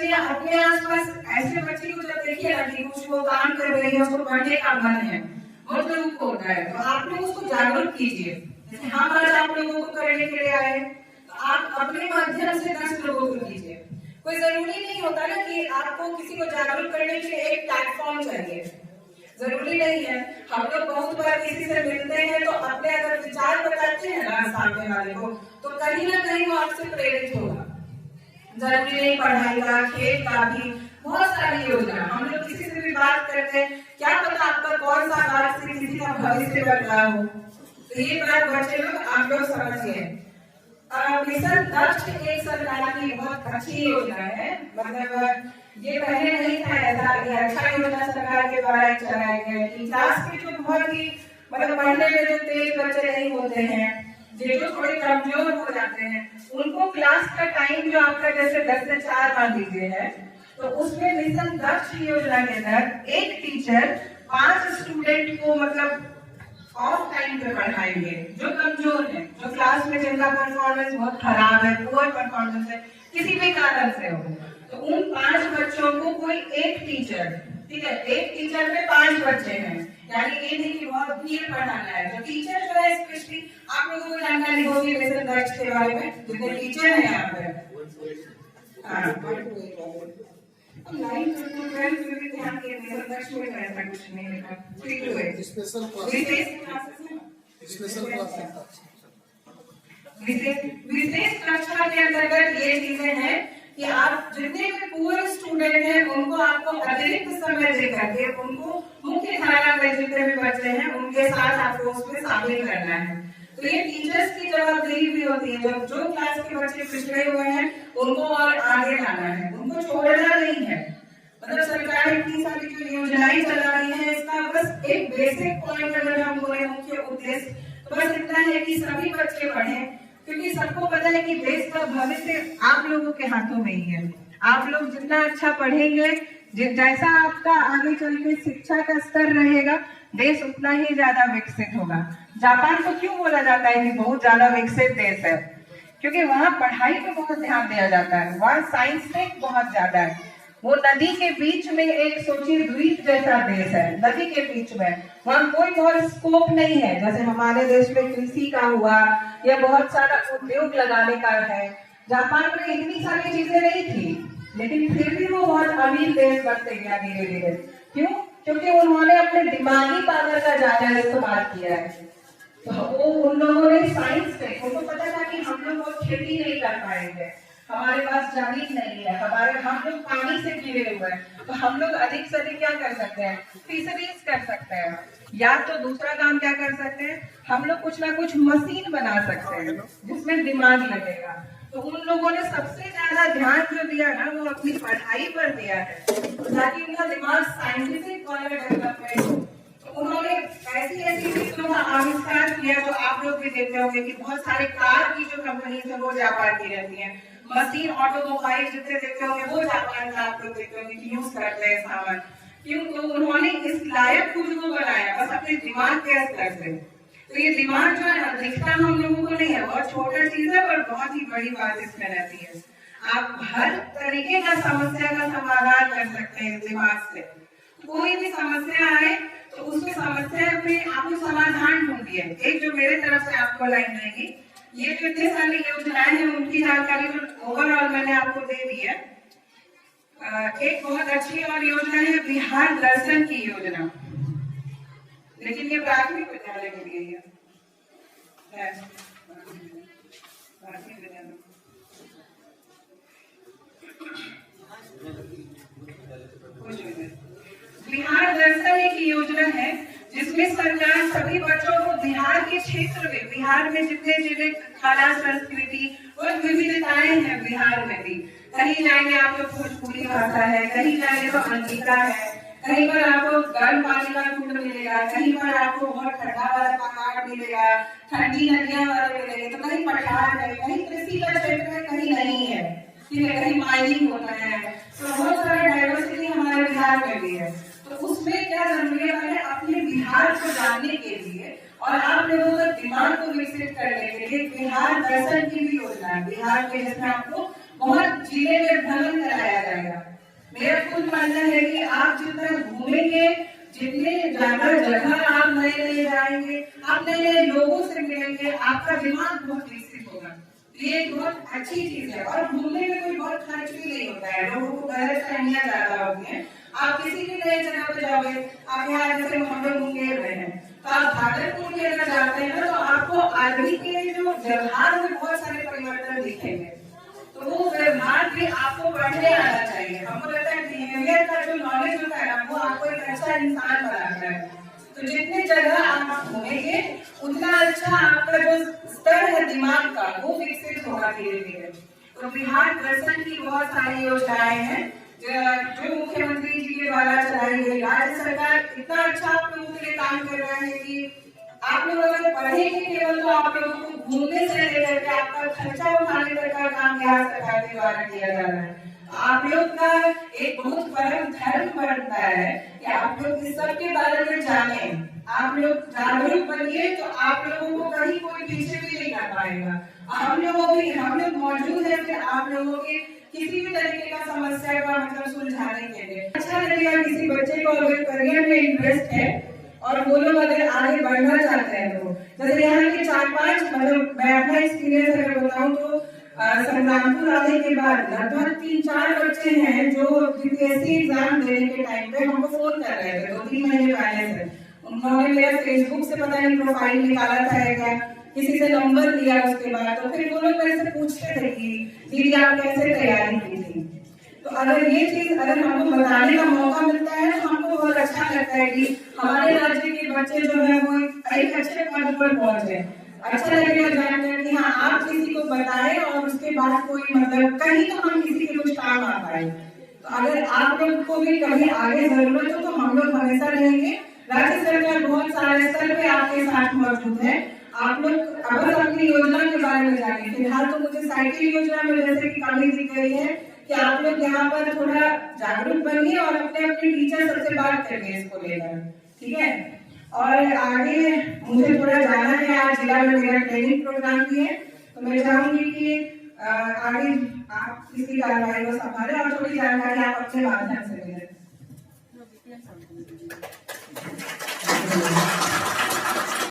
बच्चे या अपने आसपास ऐसे बच्चे को जब देखिए ना कि कुछ वो काम कर रही है, उसको पढ़ने का मन है, बहुत दुख होता है, तो आप लोग उसको जागरूक कीजिए। जैसे हम आज आप लोगों को करने के लिए आए, तो आप अपने माध्यम से 10 लोगों को कीजिए। कोई जरूरी नहीं होता ना कि आपको किसी को जागरूक करने के लिए एक प्लेटफॉर्म चाहिए, जरूरी नहीं है। हम लोग बहुत बार किसी से मिलते हैं तो अपने अगर विचार बताते हैं ना सामने वाले को, तो कहीं ना कहीं वो आपसे प्रेरित होगा। जरूरी नहीं पढ़ाई का, खेल का भी, बहुत सारी योजना। हम लोग किसी से भी बात करते हैं, क्या पता आपका कौन सा बात से किसी का भविष्य बदला हो। तो ये बात बच्चे लोग आप लोग समझिए। मिशन दक्ष एक सरकार की बहुत अच्छी योजना है, मतलब ये पहले नहीं था ऐसा, ये अच्छा योजना सरकार के द्वारा चलाया गया है। क्लास के जो बहुत ही मतलब पढ़ने में जो तेज बच्चे नहीं होते हैं, जो थोड़े कमजोर हो जाते हैं, उनको क्लास का टाइम जो आपका जैसे 10 से 4 मान लीजिए है, तो उसमें मिशन दक्ष योजना के तहत एक टीचर 5 स्टूडेंट को मतलब ऑफ टाइम पे पढ़ाएंगे जो कमजोर है, जो क्लास में जिनका परफॉर्मेंस बहुत खराब है, पुअर परफॉर्मेंस है, किसी भी कारण से हो, तो उन 5 बच्चों को कोई एक टीचर, ठीक है, एक टीचर में 5 बच्चे हैं, यानी ये नहीं कि बहुत भीड़ पढ़ाना है। जो टीचर जो है स्पेशली आप लोगों को जानकारी होगी मिशन दक्ष के बारे में, जितने टीचर हैं यहाँ पे, लाइन भी ध्यान के मिशन दक्ष में ऐसा कुछ नहीं लिखा, स्पेशल विशेष कक्षा के अंतर्गत ये चीजें हैं कि आप जितने भी पूरे स्टूडेंट हैं उनको आपको अतिरिक्त समय देकर के उनको मुख्य धारा में जितने भी बच्चे हैं उनके साथ आपको उसमें शामिल करना है। तो ये टीचर्स की जवाबदेही भी होती है, जब जो क्लास के बच्चे पिछड़े हुए हैं उनको और आगे लाना है, उनको छोड़ना नहीं है। मतलब सरकार इतनी सारी जो योजनाएं चला रही है, इसका बस एक बेसिक पॉइंट अगर हम बोले मुख्य उद्देश्य, तो बस इतना है कि सभी बच्चे पढ़ें, क्योंकि सबको पता है कि देश का भविष्य आप लोगों के हाथों में ही है। आप लोग जितना अच्छा पढ़ेंगे, जैसा आपका आगे चल के शिक्षा का स्तर रहेगा, देश उतना ही ज्यादा विकसित होगा। जापान को क्यों बोला जाता है कि बहुत ज्यादा विकसित देश है? क्योंकि वहाँ पढ़ाई पे बहुत ध्यान दिया जाता है, वहाँ साइंस में बहुत ज्यादा है। वो नदी के बीच में एक सोचिए द्वीप जैसा देश है, नदी के बीच में, वहाँ कोई बहुत स्कोप नहीं है जैसे हमारे देश में कृषि का हुआ या बहुत सारा उद्योग लगाने का है। जापान में इतनी सारी चीजें नहीं थी, लेकिन फिर भी वो बहुत अमीर देश बनते गया धीरे धीरे। क्यों? क्योंकि उन्होंने अपने दिमागी पावर का ज्यादा इस्तेमाल किया है। तो वो उन लोगों ने साइंस पे, उनको पता था कि हम लोग खेती नहीं कर पाएंगे, हमारे पास जमीन नहीं है, हम लोग पानी से घिरे हुए हैं, तो हम लोग अधिक से अधिक क्या कर सकते हैं, फिशरीज कर सकते हैं, या तो दूसरा काम क्या कर सकते हैं, हम लोग कुछ ना कुछ मशीन बना सकते हैं जिसमें दिमाग लगेगा। तो उन लोगों ने सबसे ज्यादा ध्यान जो दिया ना वो अपनी पढ़ाई पर दिया है, ताकि उनका दिमाग साइंटिफिक वाला डेवलपमेंट हो। तो उन्होंने ऐसी ऐसी चीजों का आविष्कार किया जो आप लोग भी देखते होंगे कि बहुत सारे कार की जो कंपनी है वो जापान की रहती है, मशीन ऑटोमोबाइल जितने देखते होंगे वो जापान का आप लोग देखते होंगे कि यूज करते हैं सामान। क्यों? तो उन्होंने इस लायक खुद को बनाया बस अपने दिमाग के स्तर से। तो ये दिमाग जो है ना दिखता हम लोगों को नहीं है, बहुत छोटा चीज है पर बहुत ही बड़ी बात इसमें रहती है। आप हर तरीके का समस्या का समाधान कर सकते हैं दिमाग से। कोई भी समस्या आए तो उसमें समस्या में आपको समाधान ढूंढिए। एक जो मेरे तरफ से आपको लाइन रहेगी, ये जो इतने सारी योजनाएं हैं उनकी जानकारी तो ओवरऑल मैंने आपको दे दी है। एक बहुत अच्छी और योजना है बिहार दर्शन की योजना, लेकिन ये प्राथमिक विद्यालय के लिए है। बिहार दर्शन एक योजना है जिसमें सरकार सभी बच्चों को बिहार के क्षेत्र में, बिहार में जितने जिले कला संस्कृति और विविधताएं हैं बिहार में भी, कहीं जाएंगे आपको भोजपुरी भाषा है, कहीं जाएंगे तो अंगिका है, कहीं पर आपको गर्म पानी का कुंड मिलेगा, कहीं पर आपको बहुत ठंडा वाला पहाड़ मिलेगा, ठंडी नदियां वाले मिलेंगे, तो कहीं पठार है, कहीं कृषि का क्षेत्र है, कहीं नहीं है, ठीक है, कहीं माइनिंग होता है। तो बहुत सारा डाइवर्सिटी हमारे बिहार में भी है। तो उसमें क्या जरूरी है, पहले अपने बिहार को जानने के लिए और आप लोगों का दिमाग को विकसित करने के लिए बिहार दर्शन की भी योजना है। बिहार के जिसमें आपको बहुत जिले में भ्रमण कराया जाएगा, खुद मानना है कि आप जितना घूमेंगे, जितने ज्यादा जगह आप नए नए जाएंगे, आप नए नए लोगों से मिलेंगे, आपका दिमाग बहुत विकसित होगा। ये एक बहुत अच्छी चीज है। और घूमने में कोई बहुत खर्च भी नहीं होता है, लोगों को गलत फहमियां ज्यादा होती हैं। आप किसी भी नई जगह पे जाओगे, आप यहाँ जैसे हम लोग मुंगेर में हैं, तो आप भागलपुर में अगर जाते हैं ना, तो आपको आदमी के जो व्यवहार में बहुत सारे परिवर्तन दिखेंगे। तो वो व्यवहार भी आपको पढ़ने आना चाहिए। हमको लगता है बिहेवियर का जो नॉलेज होता है ना, वो आपको एक अच्छा इंसान बनाता है। तो जितने जगह आप घूमेंगे, उतना अच्छा आपका जो स्तर है दिमाग का, वो विकसित होगा धीरे धीरे। तो बिहार दर्शन की बहुत सारी योजनाएं हैं जो मुख्यमंत्री जी के द्वारा चलाई गई। राज्य सरकार इतना अच्छा आप लोगों के लिए काम कर रहा है कि आप लोग अगर पढ़ेंगे केवल, तो आप लोगों को घूमने से लेकर के आपका खर्चा उठाने तक का काम बिहार सरकार के द्वारा किया जा रहा है। आप लोग का एक बहुत परम धर्म बनता है कि आप लोग इस सब के बारे में जाने, आप लोग जागरूक बनिए, तो आप लोगों को कहीं कोई पीछे भी नहीं कर पाएगा। हम लोग मौजूद है फिर आप लोगों के किसी भी तरीके का समस्या का मतलब सुलझाने के लिए। अच्छा लगेगा किसी बच्चे को अगर करियर में इंटरेस्ट है और वो लोग अगर आगे बढ़ना चाहते हैं, तो जैसे यहाँ के 4-5 मतलब मैं अपना एक्सपीरियंस अगर बताऊँ तो संग्रामपुर आने के बाद लगभग 3-4 बच्चे हैं जो यूपीएससी एग्जाम देने के टाइम पे हमको फोन कर रहे थे 2-3 महीने पहले से। उन्होंने मेरा फेसबुक से पता नहीं प्रोफाइल निकाला था क्या, किसी से नंबर लिया, उसके बाद तो फिर वो लोग मेरे से पूछते थे कि दीदी आप कैसे तैयारी की थी। तो अगर ये चीज अगर हमको बताने का मौका मिलता है तो हमको बहुत अच्छा लगता है कि हमारे राज्य के बच्चे जो है वो एक अच्छे पद पर पहुंचे। अच्छा लगेगा जानकर कि हाँ आप किसी को बताएं और उसके बाद कोई मतलब कहीं तो हम किसी के कुछ काम आ पाए। तो अगर आप लोग को भी कभी आगे जरूरत हो तो हम लोग हमेशा रहेंगे। राज्य सरकार बहुत सारे स्तर पे आपके साथ मौजूद है। आप लोग अगर अपनी योजना के बारे में जाने, फिलहाल तो मुझे साइकिल योजना में जैसे कि कमी दी गई है कि आप लोग यहाँ पर थोड़ा जागरूक बनिए और अपने अपने टीचर सबसे बात करिए इसको लेकर, ठीक है। और आगे मुझे थोड़ा जाना है, आज जिला में मेरा ट्रेनिंग प्रोग्राम भी है, तो मैं चाहूंगी कि आगे आप किसी कार्यवाही को संभालें और थोड़ी जानकारी आप अपने माध्यम से मिले।